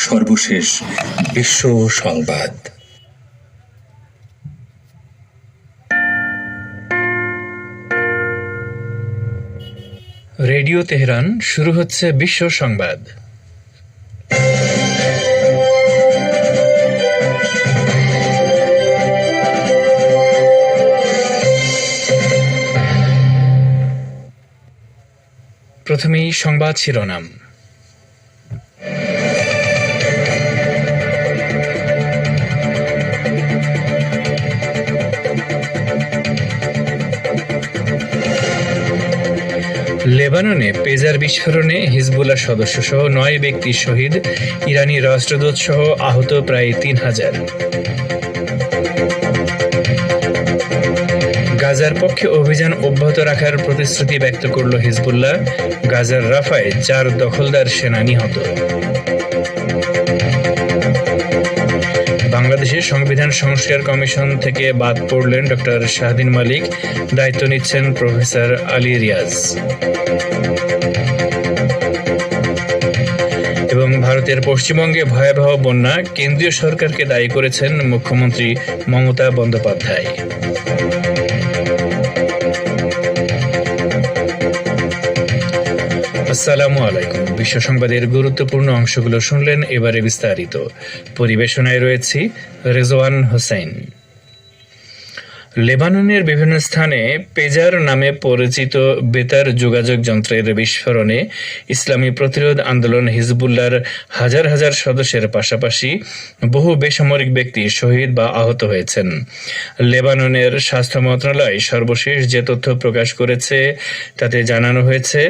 সর্বশেষ বিশ্ব সংবাদ। রেডিও তেহরান, শুরু হচ্ছে বিশ্ব সংবাদ। প্রথমেই সংবাদ শিরোনাম। লেবাননে পেজার বিস্ফোরণে হিজবুল্লাহ সদস্যসহ ৯ ব্যক্তি শহীদ, ইরানি রাষ্ট্রদূত সহ আহত প্রায় ৩,০০০। গাজার পক্ষে অভিযান অব্যাহত রাখার প্রতিশ্রুতি ব্যক্ত করল হিজবুল্লাহ। গাজার রাফায় ৪ দখলদার সেনা নিহত। বাংলাদেশের সংবিধান সংস্কার কমিশন থেকে বাদ পড়লেন ডক্টর শাহদিন মালিক, দায়িত্ব নিচ্ছেন প্রফেসর আলী রিয়াজ। এবং ভারতের পশ্চিমবঙ্গে ভয়াবহ বন্যা, কেন্দ্রীয় সরকারকে দায়ী করেছেন মুখ্যমন্ত্রী মমতা বন্দ্যোপাধ্যায়। আসসালামু আলাইকুম। বিশ্ব সংবাদের গুরুত্বপূর্ণ অংশগুলো শুনলেন, এবারে বিস্তারিত। পরিবেশনায় রয়েছি রেজওয়ান হোসেন। লেবাননের বিভিন্ন স্থানে পেজার নামে পরিচিত বেতার যোগাযোগ যন্ত্রের বিস্ফোরণে ইসলামী প্রতিরোধ আন্দোলন হিজবুল্লাহর হাজার হাজার সদস্যের পাশাপাশি বহু বেসামরিক ব্যক্তি শহীদ বা আহত হয়েছেন। লেবাননের স্বাস্থ্য মন্ত্রণালয় সর্বশেষ যে তথ্য প্রকাশ করেছে তাতে জানানো হয়েছে,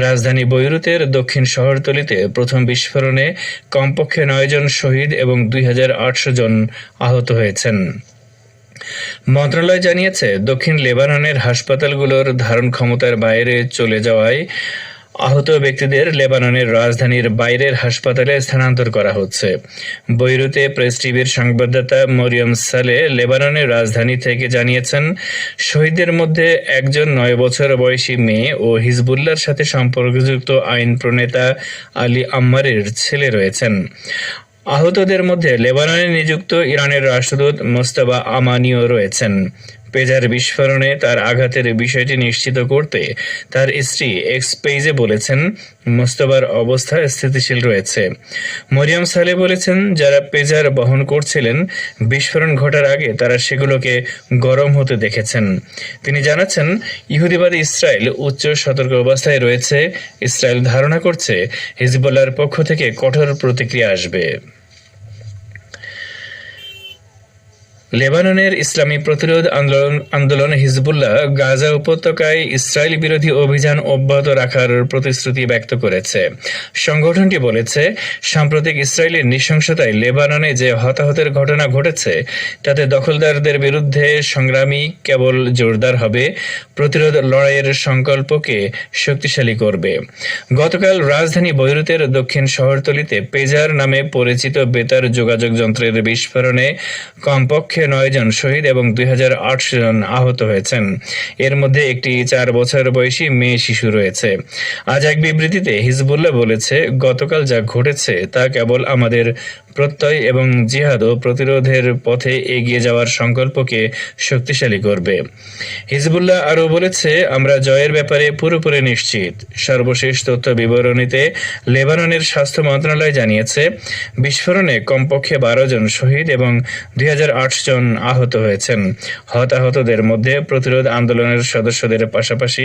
রাজধানী বৈরুতের দক্ষিণ শহরতলিতে প্রথম বিস্ফোরণে কমপক্ষে ৯ জন শহীদ এবং ২,৮০০ জন আহত হয়েছেন। মন্ত্রণালয় জানিয়েছে, দক্ষিণ লেবাননের হাসপাতালগুলোর ধারণ ক্ষমতার বাইরে চলে যাওয়ায় আহত ব্যক্তিদের লেবাননের রাজধানীর বাইরের হাসপাতালে স্থানান্তর করা হচ্ছে। বৈরুতে প্রেস টিভির সংবাদদাতা মরিয়ম সালে লেবাননের রাজধানী থেকে জানিয়েছেন, শহীদদের মধ্যে একজন ৯ বছর বয়সী মেয়ে ও হিজবুল্লাহর সাথে সম্পর্কযুক্ত আইন প্রণেতা আলী আম্মারের ছেলে রয়েছেন। আহতদের মধ্যে লেবাননে নিযুক্ত ইরানের রাষ্ট্রদূত মোস্তফা আমানিও রয়েছেন। পেজার বিস্ফোরণে তার আঘাতের বিষয়টি নিশ্চিত করতে তার স্ত্রী এক্স পেজে বলেছেন, মোস্তফার অবস্থা স্থিতিশীল রয়েছে। মরিয়ম সালে বলেছেন, যারা পেজার বহন করছিলেন বিস্ফোরণ ঘটার আগে তারা সেগুলোকে গরম হতে দেখেছেন। তিনি জানাচ্ছেন, ইহুদিবাদী ইসরায়েল উচ্চ সতর্ক অবস্থায় রয়েছে। ইসরায়েল ধারণা করছে হিজবুল্লাহর পক্ষ থেকে কঠোর প্রতিক্রিয়া আসবে। লেবাননের ইসলামী প্রতিরোধ আন্দোলন হিজবুল্লাহ গাজা উপত্যকায় ইসরায়েল বিরোধী অভিযান অব্যাহত রাখার প্রতিশ্রুতি ব্যক্ত করেছে। সংগঠনটি বলেছে, সাম্প্রতিক ইসরায়েলের নৃশংসতায় লেবাননে যে হতাহতের ঘটনা ঘটেছে তাতে দখলদারদের বিরুদ্ধে সংগ্রামী কেবল জোরদার হবে, প্রতিরোধ লড়াইয়ের সংকল্পকে শক্তিশালী করবে। গতকাল রাজধানী বৈরুতের দক্ষিণ শহরতলিতে পেজার নামে পরিচিত বেতার যোগাযোগ যন্ত্রের বিস্ফোরণে কমপক্ষে ৯ জন শহীদ এবং ২,৮০০ জন আহত হয়েছেন। এর মধ্যে একটি ৪ বছর বয়সী মেয়ে শিশু রয়েছে। আজ এক বিবৃতিতে হিজবুল্লাহ বলেছে, গতকাল যা ঘটেছে তা কেবল আমাদের প্রত্যয় এবং জিহাদ ও প্রতিরোধের পথে এগিয়ে যাওয়ার সংকল্পকে শক্তিশালী করবে। হিজবুল্লাহ আরও বলেছে, আমরা জয়ের ব্যাপারে পুরোপুরি নিশ্চিত। সর্বশেষ তথ্য বিবরণীতে লেবাননের স্বাস্থ্য মন্ত্রণালয় জানিয়েছে, বিস্ফোরণে কমপক্ষে ১২ জন শহীদ এবং ২,৮০০ জন আহত হয়েছেন। হতাহতদের মধ্যে প্রতিরোধ আন্দোলনের সদস্যদের পাশাপাশি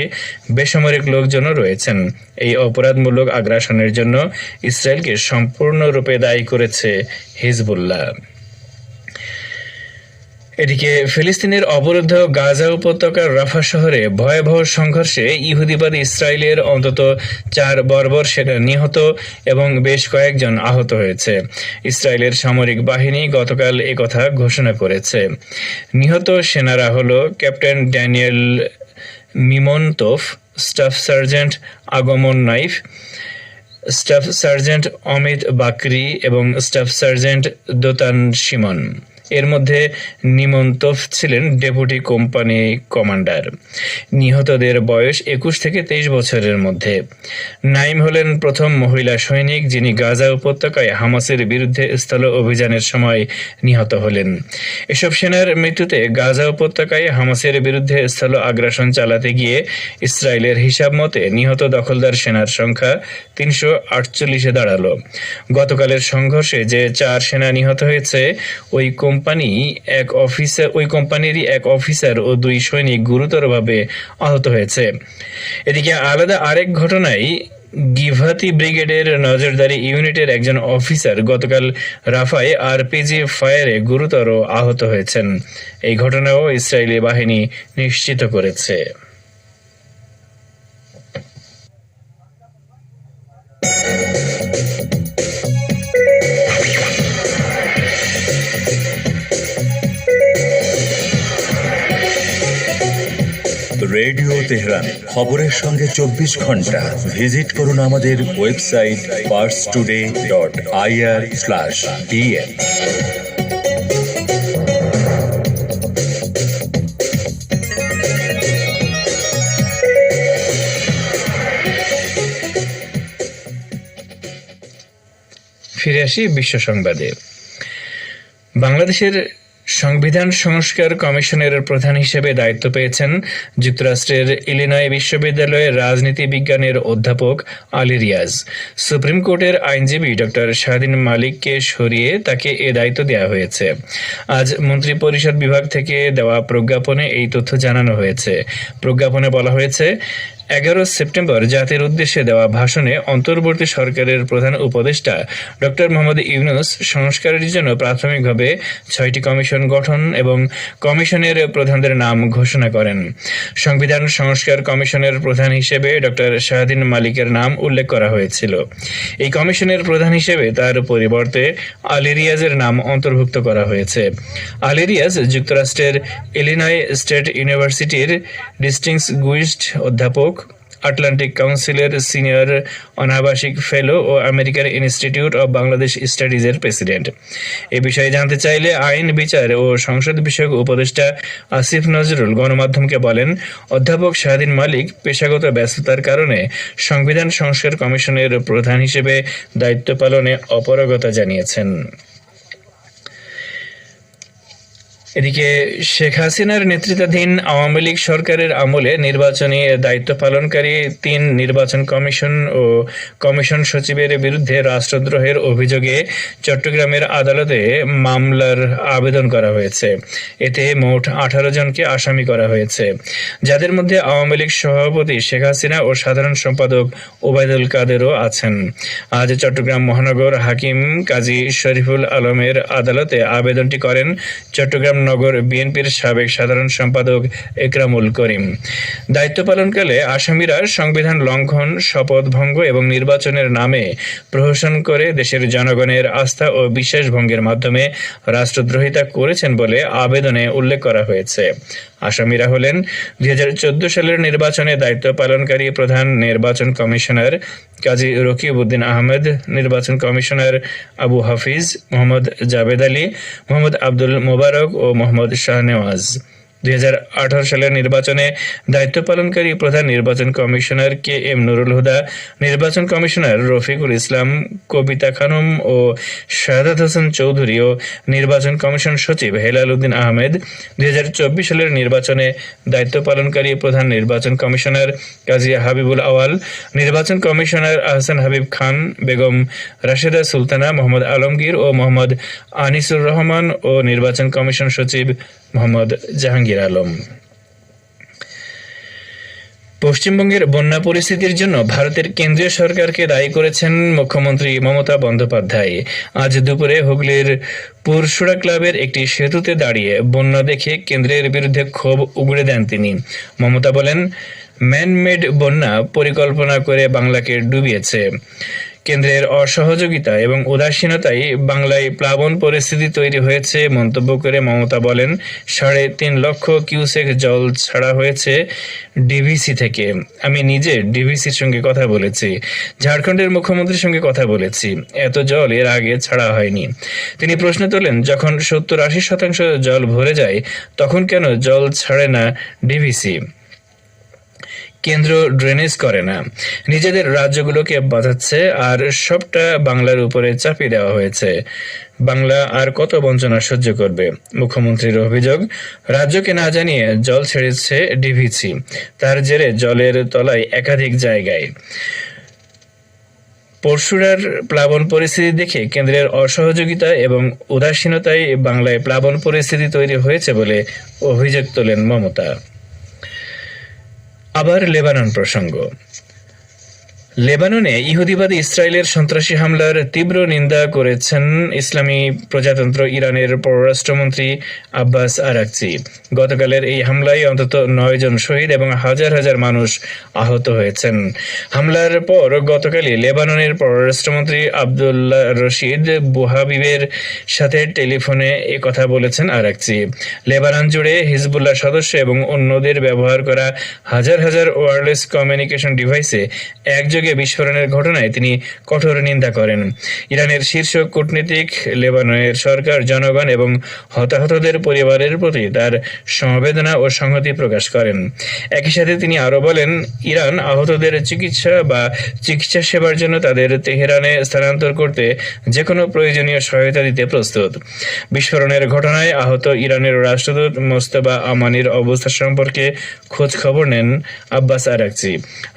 বেসামরিক লোকজনও রয়েছেন। এই অপরাধমূলক আগ্রাসনের জন্য ইসরায়েলকে সম্পূর্ণরূপে দায়ী করেছে হিজবুল্লাহ। এদিকে ফিলিস্তিনের অবরুদ্ধ গাজা উপত্যকার রাফা শহরে ভয়াবহ সংঘর্ষে ইহুদিবাদী ইসরায়েলের অন্তত ৪ বর্বর সেনা নিহত এবং বেশ কয়েকজন আহত হয়েছে। ইসরায়েলের সামরিক বাহিনী গতকাল একথা ঘোষণা করেছে। নিহত সেনারা হল ক্যাপ্টেন ড্যানিয়েল মিমোনতোভ, স্টাফ সার্জেন্ট আগমন নাইফ, স্টাফ সার্জেন্ট অমিত বাকরি এবং স্টাফ সার্জেন্ট দোতান শিমন। এর মধ্যে নিমন্তভ ছিলেন ডেপুটি কোম্পানি কমান্ডার। নিহতদের বয়স 21 থেকে 23 বছরের মধ্যে। নাইম হলেন প্রথম মহিলা সৈনিক যিনি গাজা উপত্যকায় হামাসের বিরুদ্ধে স্থল অভিযানের সময় নিহত হলেন। এসব সেনার মৃত্যুতে গাজা উপত্যকায় হামাসের বিরুদ্ধে স্থল আগ্রাসন চালাতে গিয়ে ইসরায়েলের হিসাব মতে নিহত দখলদার সেনার সংখ্যা 348-এ দাঁড়ালো। গতকালের সংঘর্ষে যে 4 সেনা নিহত হয়েছে ওই কোম্পানিরই এক অফিসার ও 2 সৈনিক গুরুতরভাবে আহত হয়েছে। এদিকে আলাদা আরেক ঘটনায় গিভাতি ব্রিগেডের নজরদারি ইউনিটের একজন অফিসার গতকাল রাফায় আরপিজি ফায়ারে গুরুতর আহত হয়েছেন। এই ঘটনাও ইসরায়েলি বাহিনী নিশ্চিত করেছে। রেডিও তেহরান, খবরের সঙ্গে 24 ঘন্টা। ভিজিট করুন আমাদের ওয়েবসাইট parstoday.ir/dn। ফিরে আসি বিশ্ব সংবাদে। বাংলাদেশের সংবিধান সংস্কার কমিশনের প্রধান হিসেবে দায়িত্ব পেয়েছেন যুক্তরাষ্ট্রের ইলিনয় বিশ্ববিদ্যালয়ের রাজনীতি বিজ্ঞানের অধ্যাপক আলী রিয়াজ। সুপ্রিম কোর্টের আইনজীবী ডক্টর শাহদিন মালিককে সরিয়ে তাকে এ দায়িত্ব দেওয়া হয়েছে। আজ মন্ত্রিপরিষদ বিভাগ থেকে দেওয়া প্রজ্ঞাপনে এই তথ্য জানানো হয়েছে। প্রজ্ঞাপনে বলা হয়েছে, 11 সেপ্টেম্বর জাতির উদ্দেশ্যে দেওয়া ভাষণে অন্তর্বর্তী সরকারের প্রধান উপদেষ্টা ডক্টর মোহাম্মদ ইউনূস সংস্কারের জন্য প্রাথমিকভাবে 6টি কমিশন গঠন এবং কমিশনের প্রধানদের নাম ঘোষণা করেন। সংবিধান সংস্কার কমিশনের প্রধান হিসেবে ডক্টর শাহদিন মালিকের নাম উল্লেখ করা হয়েছিল। এই কমিশনের প্রধান হিসেবে তার পরিবর্তে আলী রিয়াজের নাম অন্তর্ভুক্ত করা হয়েছে। আলী রিয়াজ যুক্তরাষ্ট্রের ইলিনয় স্টেট ইউনিভার্সিটির ডিস্টিংগুইশড অধ্যাপক, আটলান্টিক কাউন্সিলের সিনিয়র অনাবাসিক ফেলো ও আমেরিকান ইনস্টিটিউট অব বাংলাদেশ স্টাডিজের প্রেসিডেন্ট। এ বিষয়ে জানতে চাইলে আইন, বিচার ও সংসদ বিষয়ক উপদেষ্টা আসিফ নজরুল গণমাধ্যমকে বলেন, অধ্যাপক শাহদিন মালিক পেশাগত ব্যস্ততার কারণে সংবিধান সংস্কার কমিশনের প্রধান হিসেবে দায়িত্ব পালনে অপারগতা জানিয়েছেন। এদিকে শেখ হাসিনার নেতৃত্বাধীন আওয়ামী লীগ সরকারের আমলে নির্বাচনী দায়িত্ব পালনকারী 3 নির্বাচন কমিশন ও কমিশন সচিবের বিরুদ্ধে রাষ্ট্রদ্রোহের অভিযোগে চট্টগ্রামের আদালতে মামলার আবেদন করা হয়েছে। এতে মোট 18 জনকে আসামি করা হয়েছে, যাদের মধ্যে আওয়ামী লীগ সভাপতি শেখ হাসিনা ও সাধারণ সম্পাদক ওবায়দুল কাদেরও আছেন। আজ চট্টগ্রাম মহানগর হাকিম কাজী শরীফুল আলমের আদালতে আবেদনটি করেন চট্টগ্রাম নগর বিএনপির সাবেক সাধারণ সম্পাদক একরামুল করিম। দায়িত্ব পালনকালে আসামিরা সংবিধান লঙ্ঘন, শপথ ভঙ্গ এবং নির্বাচনের নামে প্রহসন করে দেশের জনগণের আস্থা ও বিশ্বাস ভঙ্গের মাধ্যমে রাষ্ট্রদ্রোহিতা করেছেন বলে আবেদনে উল্লেখ করা হয়েছে। আসামিরা হলেন 2014 সালের নির্বাচনে দায়িত্ব পালনকারী প্রধান নির্বাচন কমিশনার কাজী রকিবউদ্দিন আহমেদ, নির্বাচন কমিশনার আবু হাফিজ, মোহাম্মদ জাবেদ আলী, মোহাম্মদ আব্দুল মোবারক ও মোহাম্মদ শাহনেওয়াজ। 2018 সালের নির্বাচনে দায়িত্ব পালনকারী প্রধান নির্বাচন commissioner K M Nurul Huda, নির্বাচন কমিশনার রফিকুল ইসলাম, কবিতা খানম ও শাহাদাত হোসেন চৌধুরী ও নির্বাচন কমিশন সচিব হেলাল উদ্দিন আহমেদ। 2024 সালের নির্বাচনে দায়িত্ব পালনকারী প্রধান নির্বাচন কমিশনার কাজী হাবিবুল আওয়াল, নির্বাচন কমিশনার আহসান হাবিব খান, বেগম রাশেদা সুলতানা, মোহাম্মদ আলমগীর ও মোহাম্মদ আনিসুর রহমান ও নির্বাচন কমিশন সচিব মোহাম্মদ জাহাঙ্গীর আলম। পশ্চিমবঙ্গের বন্যা পরিস্থিতির জন্য ভারতের কেন্দ্রীয় সরকারকে দায়ী করেছেন মুখ্যমন্ত্রী মমতা বন্দ্যোপাধ্যায়। আজ দুপুরে হুগলির পুরসুরা ক্লাবের একটি সেতুতে দাঁড়িয়ে বন্যা দেখে কেন্দ্রের বিরুদ্ধে ক্ষোভ উগড়ে দেন তিনি। মমতা বলেন, ম্যানমেড বন্যা পরিকল্পনা করে বাংলাকে ডুবিয়েছে। কেন্দ্রের অসহযোগিতা এবং উদাসীনতায় বাংলায় প্লাবন পরিস্থিতি তৈরি হয়েছে মন্তব্য করে মমতা বলেন, 3.5 লক্ষ কিউসেক জল ছাড়া হয়েছে ডিভিসি থেকে। আমি নিজে ডিভিসির সঙ্গে কথা বলেছি, ঝাড়খণ্ডের মুখ্যমন্ত্রীর সঙ্গে কথা বলেছি, এত জল এর আগে ছাড়া হয়নি। তিনি প্রশ্ন তোলেন, যখন 70-80% জল ভরে যায় তখন কেন জল ছাড়ে না ডিভিসি? কেন্দ্র ড্রেনেজ করে না, নিজেদের রাজ্যগুলোকে বাঁচাচ্ছে, আর সবটা বাংলার উপরে চাপিয়ে দেওয়া হয়েছে। বাংলা আর কত বঞ্চনা সহ্য করবে? মুখ্যমন্ত্রীর অভিযোগ, রাজ্যকে না জানিয়ে জল ছেড়েছে ডিভিসি, তার জেরে জলের তলায় একাধিক জায়গায়। পরশুরার প্লাবন পরিস্থিতি দেখে কেন্দ্রের অসহযোগিতা এবং উদাসীনতায় বাংলায় প্লাবন পরিস্থিতি তৈরি হয়েছে বলে অভিযোগ তোলেন মমতা। আবার লেবানন প্রসঙ্গ। লেবাননে ইহুদিবাদী ইসরায়েলের সন্ত্রাসী হামলার তীব্র নিন্দা করেছেন ইসলামী প্রজাতন্ত্র ইরানের পররাষ্ট্রমন্ত্রী আব্বাস আরাকচি। গতকালের এই হামলায় অন্তত 9 জন শহীদ এবং হাজার হাজার মানুষ আহত হয়েছেন। হামলার পর গতকালই লেবাননের পররাষ্ট্রমন্ত্রী আবদুল্লাহ রশিদ বুহাবিবের সাথে টেলিফোনে এ কথা বলেছেন আরাকচি। লেবানন জুড়ে হিজবুল্লাহ সদস্য এবং অন্যদের ব্যবহার করা হাজার হাজার ওয়্যারলেস কমিউনিকেশন ডিভাইসে একযোগে বিস্ফোরণের ঘটনায় তিনি কঠোর নিন্দা করেন। ইরানের শীর্ষ কূটনীতিক লেবাননের সরকার, জনগণ এবং হতাহতদের পরিবারের প্রতি তার সমবেদনা ও সংহতি প্রকাশ করেন। একই সাথে তিনি আরও বলেন, ইরান আহতদের চিকিৎসা সেবার জন্য তাদের তেহরানে স্থানান্তর করতে যে কোনো প্রয়োজনীয় সহায়তা দিতে প্রস্তুত। বিস্ফোরণের ঘটনায় আহত ইরানের রাষ্ট্রদূত মোস্তফা আমানির অবস্থা সম্পর্কে খোঁজ খবর নেন আব্বাস আরাকচি।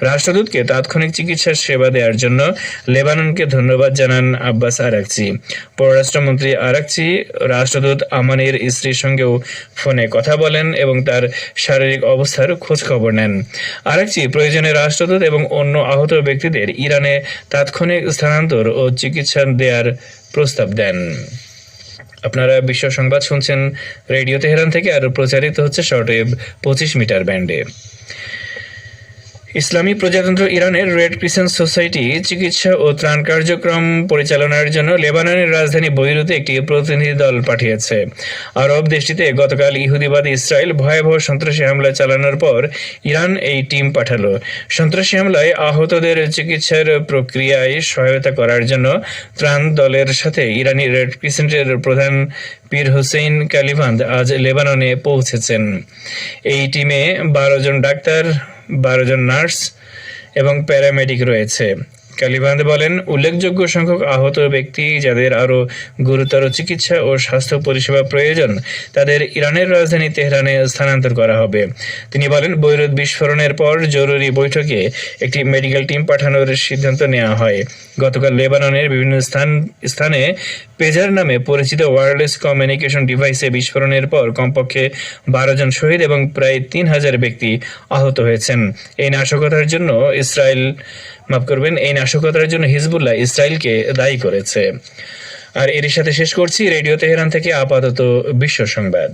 রাষ্ট্রদূতকে তাৎক্ষণিক চিকিৎসার সেবা দেওয়ার জন্য লেবাননকে ধন্যবাদ জানান আব্বাস আরাকচি। পররাষ্ট্রমন্ত্রী আরাকচি রাষ্ট্রদূত আমানির স্ত্রীর সঙ্গেও ফোনে কথা বলেন এবং তার শারীরিক অবস্থার খোঁজ খবর নেন। আরাকচি প্রয়োজনে রাষ্ট্রদূত এবং অন্য আহত ব্যক্তিদের ইরানে তাৎক্ষণিক স্থানান্তর ও চিকিৎসা দেওয়ার প্রস্তাব দেন। আপনারা বিশ্ব সংবাদ শুনছেন রেডিও তেহরান থেকে, আর প্রচারিত হচ্ছে শর্টওয়েভ 25 মিটার ব্যান্ডে। ইসলামী প্রজাতন্ত্র ইরানের রেড ক্রিসেন্ট সোসাইটি চিকিৎসা ও ত্রাণ কার্যক্রম পরিচালনার জন্য লেবাননের রাজধানী বৈরুতে একটি প্রতিনিধি দল পাঠিয়েছে। আরব দেশটিতে গতকাল ইহুদিবাদী ইসরায়েল ভয়াবহ সন্ত্রাসী হামলা চালানোর পর ইরান এই টিম পাঠালো। সন্ত্রাসী হামলায় আহতদের চিকিৎসার প্রক্রিয়ায় সহায়তা করার জন্য ত্রাণ দলের সাথে ইরানি রেড ক্রিসেন্টের প্রধান পীর হোসেইন কালিভান্দ আজ লেবাননে পৌঁছেছেন। এই টিমে 12 জন ডাক্তার, 12 জন নার্স এবং প্যারামেডিক রয়েছে। কালিভান্দ বলেন, উল্লেখযোগ্য সংখ্যক আহত ব্যক্তি যাদের আরও গুরুতর চিকিৎসা ও স্বাস্থ্য পরিষেবা প্রয়োজন তাদের ইরানের রাজধানী তেহরানে স্থানান্তর করা হবে। তিনি বলেন, বৈরুত বিস্ফোরণের পর জরুরি বৈঠকে একটি মেডিকেল টিম পাঠানোর সিদ্ধান্ত নেওয়া হয়। গতকাল লেবাননের বিভিন্ন স্থানে পেজার নামে পরিচিত ওয়্যারলেস কমিউনিকেশন ডিভাইসে বিস্ফোরণের পর কমপক্ষে 12 জন শহীদ এবং প্রায় 3000 ব্যক্তি আহত হয়েছেন। এই নাশকতার জন্য হিজবুল্লাহ ইসরায়েলকে দায়ী করেছে। আর এর সাথে শেষ করছি রেডিও তেহরান থেকে আপাতত বিশ্ব সংবাদ।